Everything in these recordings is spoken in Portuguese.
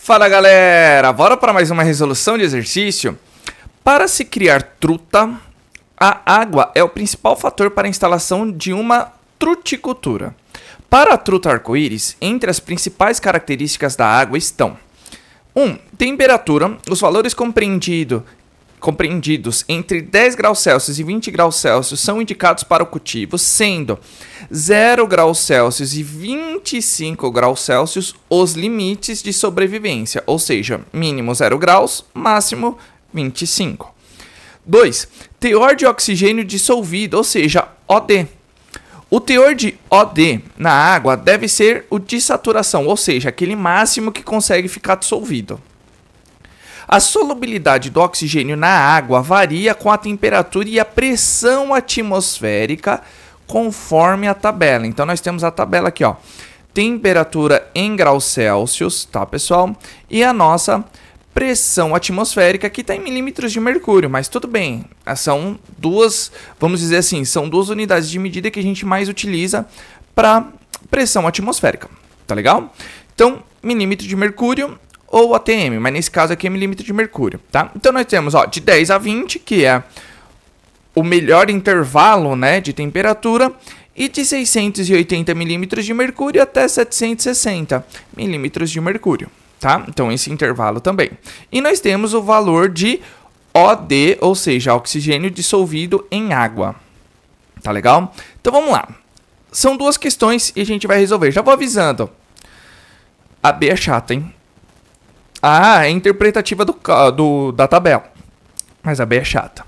Fala galera, bora para mais uma resolução de exercício? Para se criar truta, a água é o principal fator para a instalação de uma truticultura. Para a truta arco-íris, entre as principais características da água estão: 1. Temperatura. Os valores compreendidos entre 10 graus Celsius e 20 graus Celsius são indicados para o cultivo, sendo 0 graus Celsius e 25 graus Celsius os limites de sobrevivência, ou seja, mínimo 0 graus, máximo 25. 2. Teor de oxigênio dissolvido, ou seja, OD. O teor de OD na água deve ser o de saturação, ou seja, aquele máximo que consegue ficar dissolvido. A solubilidade do oxigênio na água varia com a temperatura e a pressão atmosférica conforme a tabela. Então, nós temos a tabela aqui, ó. Temperatura em graus Celsius, tá, pessoal? E a nossa pressão atmosférica, que está em milímetros de mercúrio, mas tudo bem. São duas, vamos dizer assim, são duas unidades de medida que a gente mais utiliza para pressão atmosférica, tá legal? Então, milímetro de mercúrio ou ATM, mas nesse caso aqui é milímetro de mercúrio, tá? Então nós temos, ó, de 10 a 20, que é o melhor intervalo, né, de temperatura, e de 680 milímetros de mercúrio até 760 milímetros de mercúrio, tá? Então esse intervalo também. E nós temos o valor de OD, ou seja, oxigênio dissolvido em água, tá legal? Então vamos lá. São duas questões e a gente vai resolver. Já vou avisando. A B é chata, hein? A é interpretativa da tabela, mas a B é chata.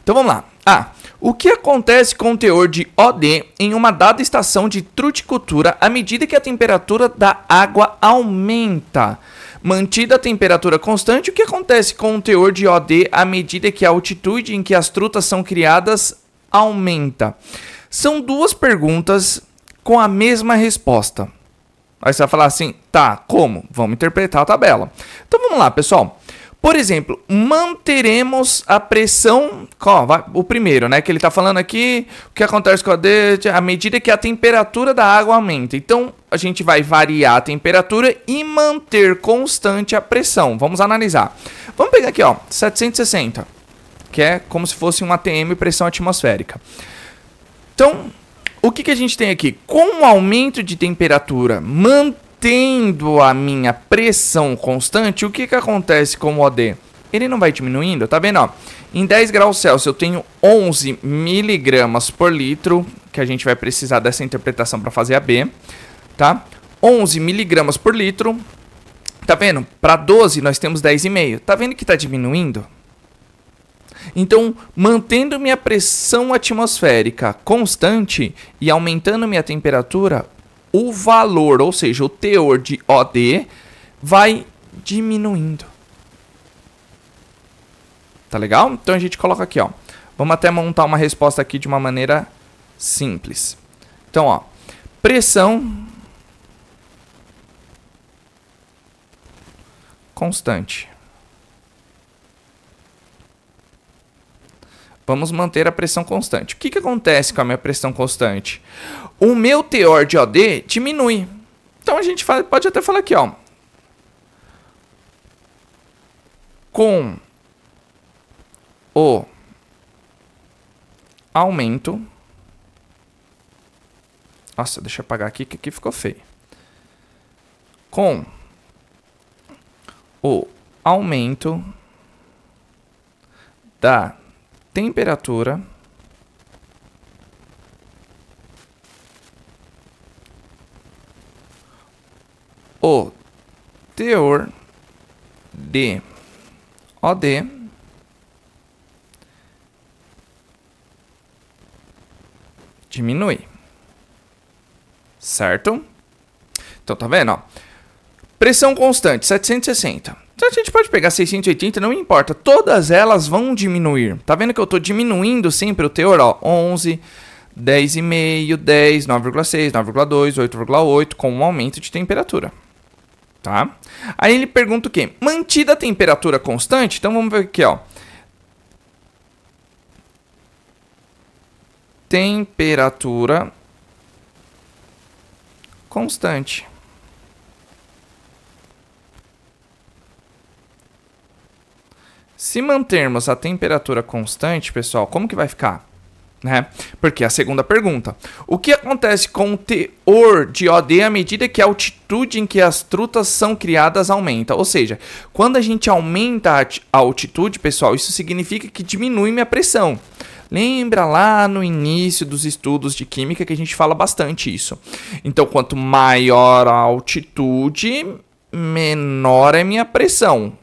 Então vamos lá. A. O que acontece com o teor de OD em uma dada estação de truticultura à medida que a temperatura da água aumenta? Mantida a temperatura constante, o que acontece com o teor de OD à medida que a altitude em que as trutas são criadas aumenta? São duas perguntas com a mesma resposta. Aí você vai falar assim, tá, como? Vamos interpretar a tabela. Então vamos lá, pessoal. Por exemplo, manteremos a pressão... O primeiro, né? Que ele está falando aqui, o que acontece com a D à medida que a temperatura da água aumenta. Então, a gente vai variar a temperatura e manter constante a pressão. Vamos analisar. Vamos pegar aqui, ó, 760, que é como se fosse um ATM, pressão atmosférica. Então, o que a gente tem aqui? Com o aumento de temperatura, mantendo a minha pressão constante, o que acontece com o OD? Ele não vai diminuindo, tá vendo? Ó? Em 10 graus Celsius eu tenho 11 miligramas por litro, que a gente vai precisar dessa interpretação para fazer a B, tá? 11 miligramas por litro, tá vendo? Para 12 nós temos 10,5, tá vendo que tá diminuindo? Então, mantendo minha pressão atmosférica constante e aumentando minha temperatura, o valor, ou seja, o teor de OD, vai diminuindo. Tá legal? Então a gente coloca aqui, ó. Vamos até montar uma resposta aqui de uma maneira simples. Então, ó, pressão constante. Vamos manter a pressão constante. O que acontece com a minha pressão constante? O meu teor de OD diminui. Então a gente pode até falar aqui, ó. Com o aumento... Nossa, deixa eu apagar aqui que aqui ficou feio. Com o aumento da temperatura o teor de OD diminui, certo? Então tá vendo, ó? Pressão constante 760. Então a gente pode pegar 680, não importa, todas elas vão diminuir. Tá vendo que eu tô diminuindo sempre o teor, ó? 11, 10,5, 10, 9,6, 9,2, 8,8 com um aumento de temperatura. Tá? Aí ele pergunta o quê? Mantida a temperatura constante? Então vamos ver aqui, ó. Temperatura constante. Se mantermos a temperatura constante, pessoal, como que vai ficar? Né? Porque a segunda pergunta. O que acontece com o teor de OD à medida que a altitude em que as trutas são criadas aumenta? Ou seja, quando a gente aumenta a altitude, pessoal, isso significa que diminui minha pressão. Lembra lá no início dos estudos de química que a gente fala bastante isso. Então, quanto maior a altitude, menor é minha pressão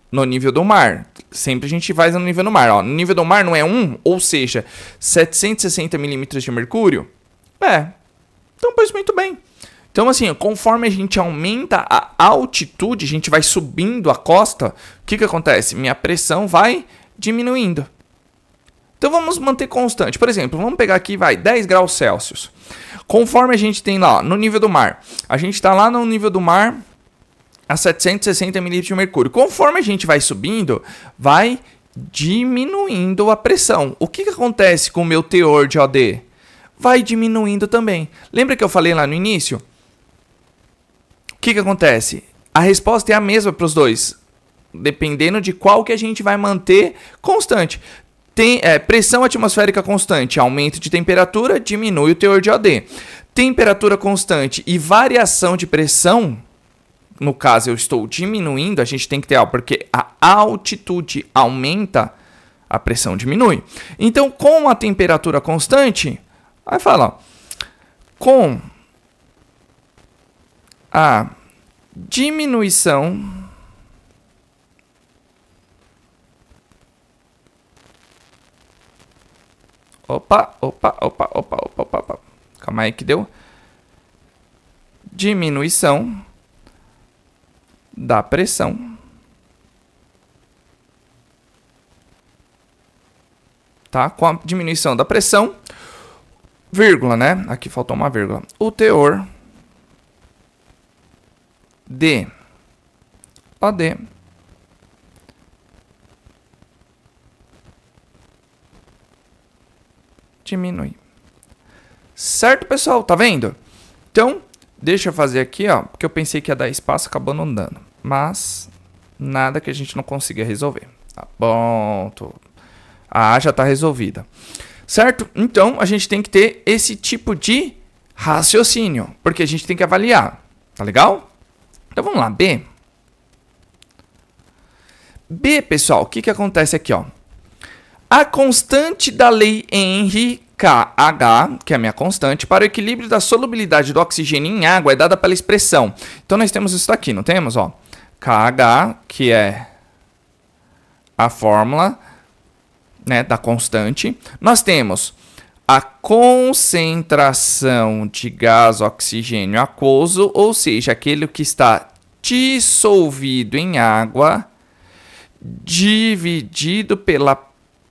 no nível do mar. Sempre a gente vai no nível do mar. Ó. No nível do mar não é 1, ou seja, 760 milímetros de mercúrio? Então, pois muito bem. Então, assim, conforme a gente aumenta a altitude, a gente vai subindo a costa, o que acontece? Minha pressão vai diminuindo. Então, vamos manter constante. Por exemplo, vamos pegar aqui, 10 graus Celsius. Conforme a gente tem lá no nível do mar, a gente está lá no nível do mar a 760 milímetros de mercúrio. Conforme a gente vai subindo, vai diminuindo a pressão. O que acontece com o meu teor de OD? Vai diminuindo também. Lembra que eu falei lá no início? O que acontece? A resposta é a mesma para os dois, dependendo de qual que a gente vai manter constante. Tem pressão atmosférica constante, aumento de temperatura, diminui o teor de OD. Temperatura constante e variação de pressão, no caso eu estou diminuindo, a gente tem que ter, porque a altitude aumenta, a pressão diminui. Então, com a temperatura constante, aí fala, com a diminuição Opa. Calma aí que deu. Diminuição da pressão. Tá? Com a diminuição da pressão, vírgula, né? Aqui faltou uma vírgula. O teor de OD diminui. Certo, pessoal? Tá vendo? Então, deixa eu fazer aqui, ó, porque eu pensei que ia dar espaço, acabou não dando. Mas, nada que a gente não consiga resolver. Tá bom. Já tá resolvida. Certo? Então, a gente tem que ter esse tipo de raciocínio, porque a gente tem que avaliar. Tá legal? Então, vamos lá. B. B, pessoal, o que acontece aqui, ó? A constante da lei Henry KH, que é a minha constante, para o equilíbrio da solubilidade do oxigênio em água é dada pela expressão. Então, nós temos isso daqui, não temos? Ó, KH, que é a fórmula, né, da constante. Nós temos a concentração de gás oxigênio aquoso, ou seja, aquele que está dissolvido em água, dividido pela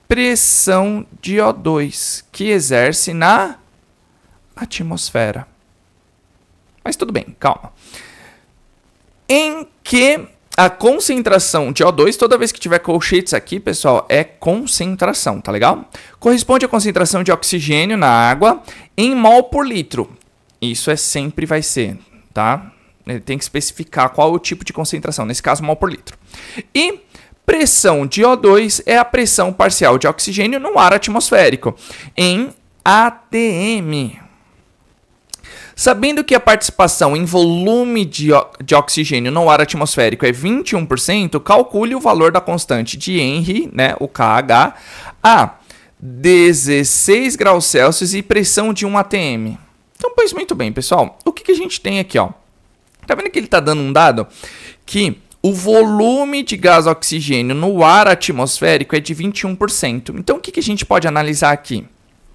pressão de O2 que exerce na atmosfera. Mas tudo bem, calma. Em que a concentração de O2, toda vez que tiver colchetes aqui, pessoal, é concentração, tá legal? Corresponde à concentração de oxigênio na água em mol por litro. Isso sempre vai ser, tá? Ele tem que especificar qual é o tipo de concentração, nesse caso, mol por litro. E pressão de O2 é a pressão parcial de oxigênio no ar atmosférico, em atm. Sabendo que a participação em volume de oxigênio no ar atmosférico é 21%, calcule o valor da constante de Henry, né, o KH, a 16 graus Celsius e pressão de 1 atm. Então, pois muito bem, pessoal. O que a gente tem aqui, ó? Tá vendo que ele tá dando um dado que o volume de gás oxigênio no ar atmosférico é de 21%. Então, o que a gente pode analisar aqui?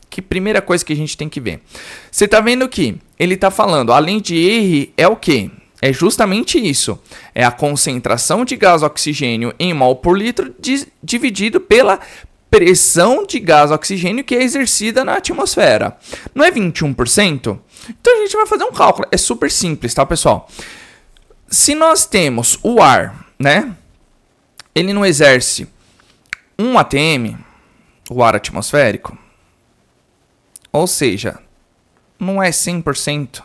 Que primeira coisa que a gente tem que ver? Você está vendo que ele está falando, além de R, é o quê? É justamente isso. É a concentração de gás oxigênio em mol por litro dividido pela pressão de gás oxigênio que é exercida na atmosfera. Não é 21%? Então, a gente vai fazer um cálculo. É super simples, tá, pessoal? Se nós temos o ar, né? Ele não exerce 1 atm, o ar atmosférico. Ou seja, não é 100%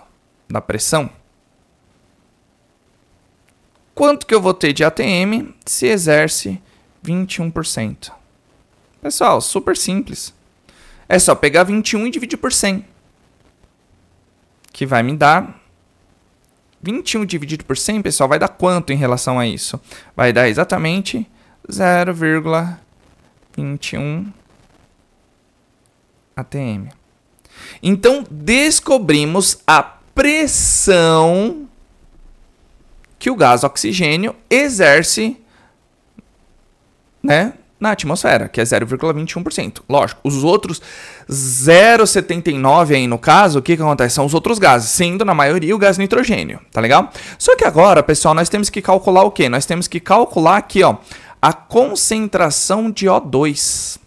da pressão. Quanto que eu vou ter de atm se exerce 21%. Pessoal, super simples. É só pegar 21 e dividir por 100. Que vai me dar... 21 dividido por 100, pessoal, vai dar quanto em relação a isso? Vai dar exatamente 0,21 atm. Então, descobrimos a pressão que o gás oxigênio exerce, né, na atmosfera, que é 0,21%. Lógico, os outros 0,79 aí no caso, o que acontece? São os outros gases, sendo na maioria o gás nitrogênio, tá legal? Só que agora, pessoal, nós temos que calcular o quê? Nós temos que calcular aqui, ó, a concentração de O2.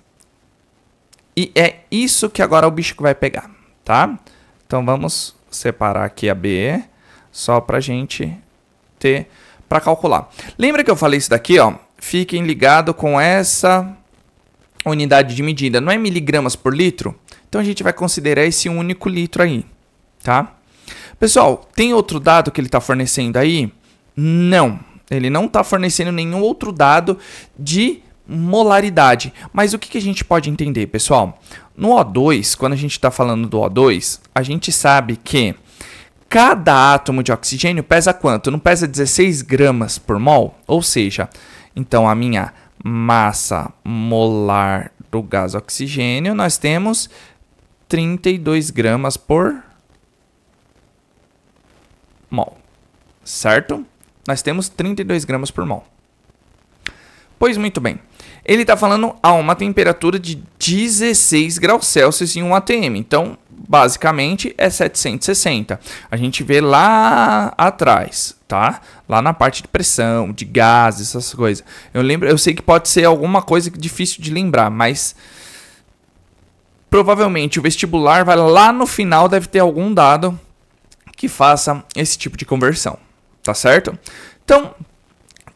E é isso que agora o bicho vai pegar, tá? Então vamos separar aqui a B, só pra gente ter para calcular. Lembra que eu falei isso daqui, ó? Fiquem ligados com essa unidade de medida. Não é miligramas por litro? Então a gente vai considerar esse único litro aí, tá? Pessoal, tem outro dado que ele está fornecendo aí? Não. Ele não está fornecendo nenhum outro dado de molaridade. Mas o que a gente pode entender, pessoal? No O2, quando a gente está falando do O2, a gente sabe que cada átomo de oxigênio pesa quanto? Não pesa 16 gramas por mol? Ou seja, então a minha massa molar do gás oxigênio, nós temos 32 gramas por mol. Certo? Nós temos 32 gramas por mol. Pois muito bem. Ele está falando a uma temperatura de 16 graus Celsius em 1 atm. Então, basicamente, é 760. A gente vê lá atrás, tá? Lá na parte de pressão, de gases, essas coisas. Eu sei que pode ser alguma coisa difícil de lembrar, mas provavelmente o vestibular vai lá no final, deve ter algum dado que faça esse tipo de conversão, tá certo? Então,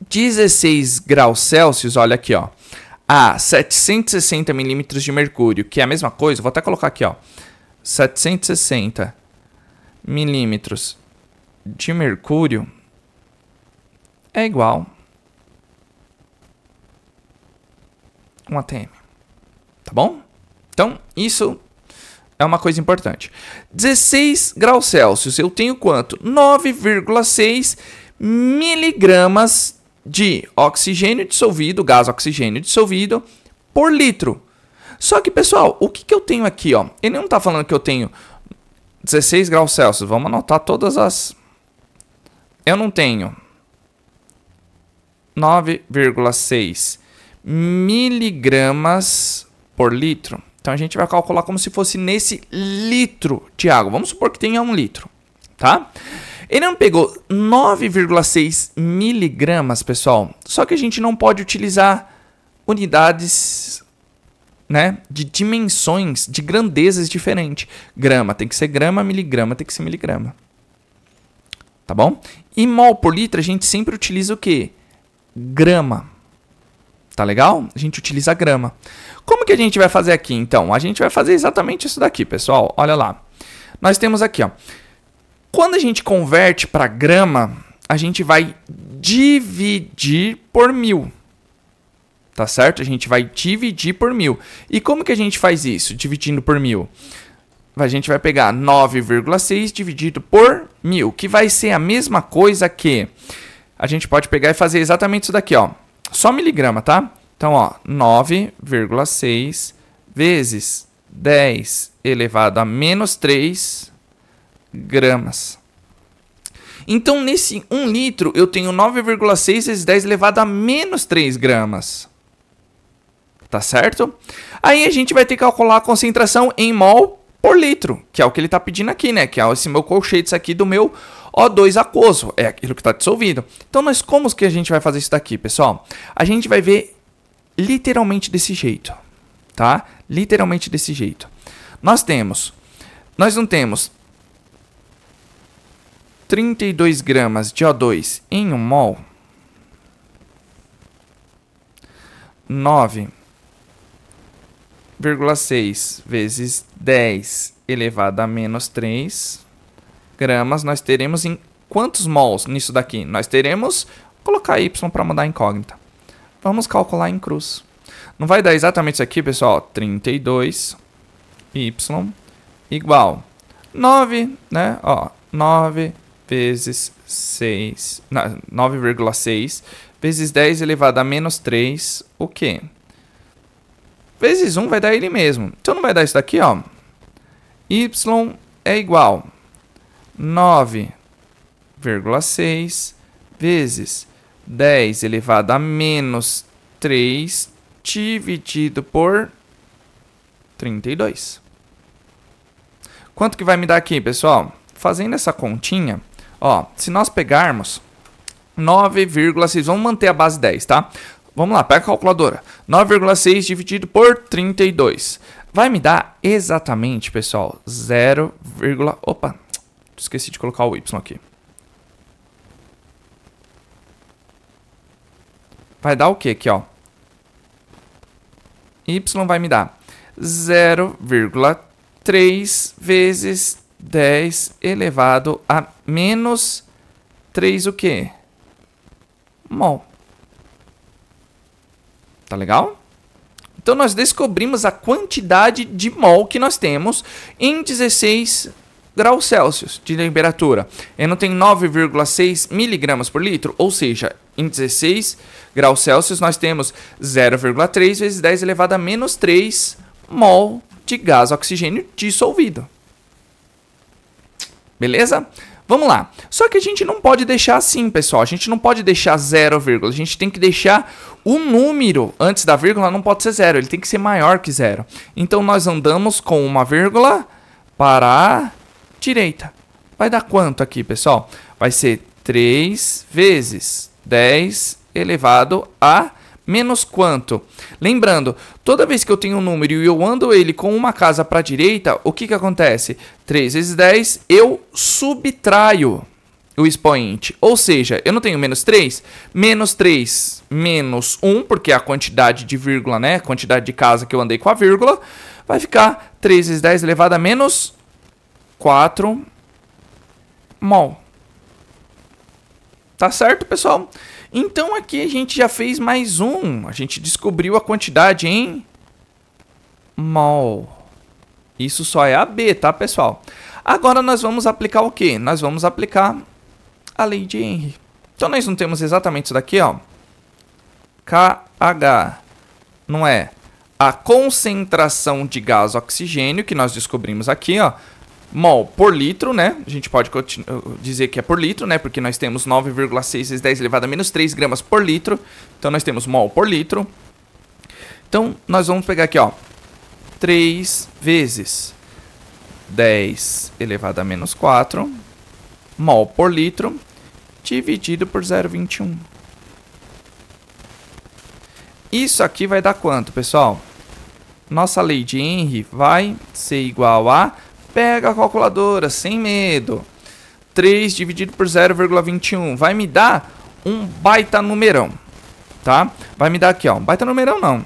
16 graus Celsius, olha aqui, ó, a 760 milímetros de mercúrio, que é a mesma coisa, vou até colocar aqui, ó, 760 milímetros de mercúrio é igual a 1 atm, tá bom? Então, isso é uma coisa importante. 16 graus Celsius, eu tenho quanto? 9,6 miligramas de oxigênio dissolvido, gás oxigênio dissolvido, por litro. Só que, pessoal, o que eu tenho aqui, ó? Ele não está falando que eu tenho 16 graus Celsius. Vamos anotar todas as... Eu não tenho 9,6 miligramas por litro. Então, a gente vai calcular como se fosse nesse litro de água. Vamos supor que tenha 1 litro, tá? Ele não pegou 9,6 miligramas, pessoal. Só que a gente não pode utilizar unidades, né, de dimensões, de grandezas diferentes. Grama tem que ser grama, miligrama tem que ser miligrama. Tá bom? E mol por litro a gente sempre utiliza o quê? Grama. Tá legal? A gente utiliza grama. Como que a gente vai fazer aqui, então? A gente vai fazer exatamente isso daqui, pessoal. Olha lá. Nós temos aqui, ó. Quando a gente converte para grama, a gente vai dividir por 1000. Tá certo? A gente vai dividir por 1000. E como que a gente faz isso, dividindo por 1000? A gente vai pegar 9,6 dividido por 1000, que vai ser a mesma coisa que... A gente pode pegar e fazer exatamente isso daqui, ó. Só miligrama, tá? Então, ó, 9,6 vezes 10 elevado a menos 3 gramas. Então, nesse 1 litro, eu tenho 9,6 vezes 10 elevado a menos 3 gramas. Tá certo? Aí a gente vai ter que calcular a concentração em mol por litro, que é o que ele está pedindo aqui, né? Que é esse meu colchete aqui do meu O2 aquoso. É aquilo que está dissolvido. Então, como que a gente vai fazer isso daqui, pessoal? A gente vai ver literalmente desse jeito, tá? Literalmente desse jeito. Nós não temos 32 gramas de O2 em 1 mol. 9,6 vezes 10 elevado a menos 3 gramas. Nós teremos em quantos mols nisso daqui? Nós teremos, vou colocar Y para mudar a incógnita. Vamos calcular em cruz. Não vai dar exatamente isso aqui, pessoal? 32y igual 9, né? Ó, 9 vezes 6, 9,6 vezes 10 elevado a menos 3, o quê? Vezes 1 vai dar ele mesmo. Então não vai dar isso daqui, ó. Y é igual 9,6 vezes 10 elevado a menos 3 dividido por 32. Quanto que vai me dar aqui, pessoal? Fazendo essa continha, ó, se nós pegarmos 9,6, vamos manter a base 10, tá? Vamos lá, pega a calculadora. 9,6 dividido por 32. Vai me dar exatamente, pessoal, 0, opa, esqueci de colocar o y aqui. Vai dar o quê aqui, ó? Y vai me dar 0,3 vezes 10 elevado a menos 3 o quê? Mol. Tá legal? Então, nós descobrimos a quantidade de mol que nós temos em 16 graus Celsius de temperatura. Eu não tenho 9,6 miligramas por litro, ou seja, em 16 graus Celsius nós temos 0,3 vezes 10 elevado a menos 3 mol de gás oxigênio dissolvido. Beleza? Vamos lá. Só que a gente não pode deixar assim, pessoal. A gente não pode deixar 0, a gente tem que deixar o número antes da vírgula, não pode ser 0. Ele tem que ser maior que 0. Então, nós andamos com uma vírgula para a direita. Vai dar quanto aqui, pessoal? Vai ser 3 vezes 10 elevado a menos quanto? Lembrando, toda vez que eu tenho um número e eu ando ele com uma casa para a direita, o que acontece? 3 vezes 10, eu subtraio o expoente. Ou seja, eu não tenho menos 3 menos 1, porque é a quantidade de vírgula, né? A quantidade de casa que eu andei com a vírgula, vai ficar 3 vezes 10 elevado a menos 4 mol. Tá certo, pessoal? Então, aqui a gente já fez mais um. A gente descobriu a quantidade em mol. Isso só é a B, tá, pessoal? Agora, nós vamos aplicar o quê? Nós vamos aplicar a lei de Henry. Então, nós não temos exatamente isso daqui, ó. KH não é a concentração de gás oxigênio que nós descobrimos aqui, ó. Mol por litro, né? A gente pode dizer que é por litro, né? Porque nós temos 9,6 vezes 10 elevado a menos 3 gramas por litro. Então, nós temos mol por litro. Então, nós vamos pegar aqui, ó. 3 vezes 10 elevado a menos 4 mol por litro dividido por 0,21. Isso aqui vai dar quanto, pessoal? Nossa lei de Henry vai ser igual a... Pega a calculadora, sem medo. 3 dividido por 0,21. Vai me dar um baita numerão, tá? Vai me dar aqui, ó. Um baita numerão não.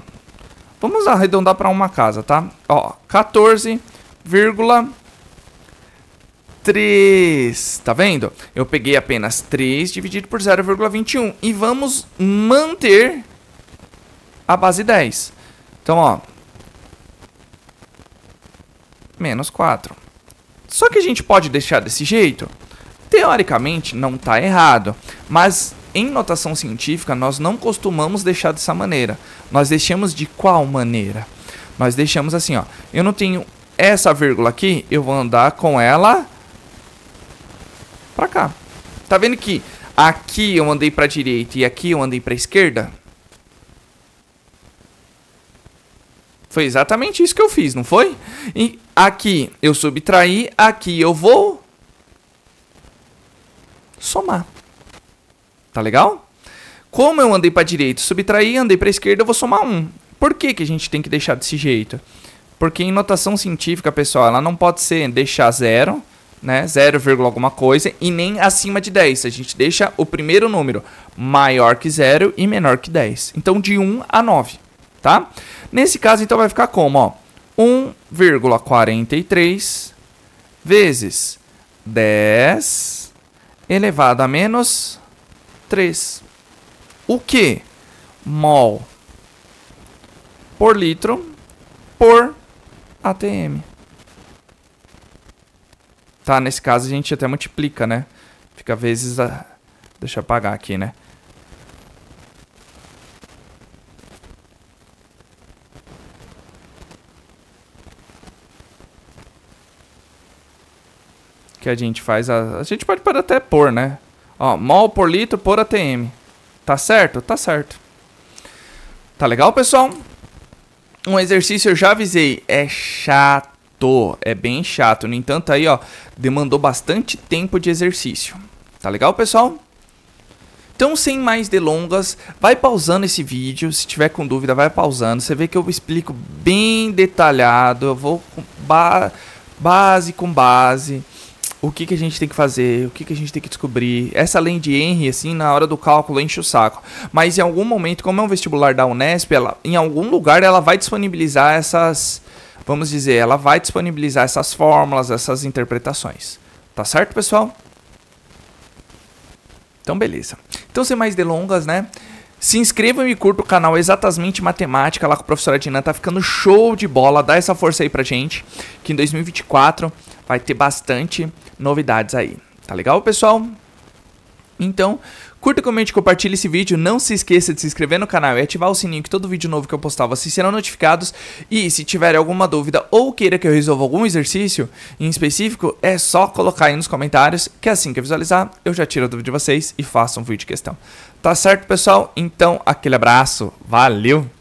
Vamos arredondar para uma casa, tá? Ó, 14,3. Tá vendo? Eu peguei apenas 3 dividido por 0,21. E vamos manter a base 10. Então, ó. Menos 4. Só que a gente pode deixar desse jeito? Teoricamente, não está errado. Mas, em notação científica, nós não costumamos deixar dessa maneira. Nós deixamos de qual maneira? Nós deixamos assim, ó. Eu não tenho essa vírgula aqui, eu vou andar com ela para cá. Tá vendo que aqui eu andei para a direita e aqui eu andei para a esquerda? Foi exatamente isso que eu fiz, não foi? E aqui eu subtraí, aqui eu vou somar. Tá legal? Como eu andei para a direita, subtraí, andei para a esquerda, eu vou somar 1. Por que que a gente tem que deixar desse jeito? Porque em notação científica, pessoal, ela não pode ser deixar 0, né? 0, alguma coisa, e nem acima de 10. A gente deixa o primeiro número maior que 0 e menor que 10. Então, de 1 a 9. Tá? Nesse caso, então, vai ficar como, ó, 1,43 vezes 10 elevado a menos 3. O quê? mol por litro por ATM. Tá, nesse caso a gente até multiplica, né? Fica vezes a... Deixa eu apagar aqui, né? Que a gente faz a gente pode até pôr, né? Ó, mol por litro por ATM. Tá certo? Tá certo. Tá legal, pessoal? Um exercício eu já avisei, é chato, é bem chato. No entanto, aí, ó, demandou bastante tempo de exercício. Tá legal, pessoal? Então, sem mais delongas, vai pausando esse vídeo. Se tiver com dúvida, vai pausando. Você vê que eu explico bem detalhado. Eu vou com base com base. O que a gente tem que fazer, o que a gente tem que descobrir. Essa lei de Henry, assim, na hora do cálculo, enche o saco. Mas em algum momento, como é um vestibular da Unesp, em algum lugar ela vai disponibilizar essas, vamos dizer, ela vai disponibilizar essas fórmulas, essas interpretações. Tá certo, pessoal? Então, beleza. Então, sem mais delongas, né? Se inscrevam e curtam o canal Exatamente Matemática lá com a professora Dinan, tá ficando show de bola. Dá essa força aí pra gente, que em 2024 vai ter bastante novidades aí. Tá legal, pessoal? Então, curta, comente, compartilhe esse vídeo. Não se esqueça de se inscrever no canal e ativar o sininho, que todo vídeo novo que eu postar vocês serão notificados. E se tiver alguma dúvida ou queira que eu resolva algum exercício em específico, é só colocar aí nos comentários, que assim que eu visualizar, eu já tiro a dúvida de vocês e faço um vídeo de questão. Tá certo, pessoal? Então, aquele abraço. Valeu!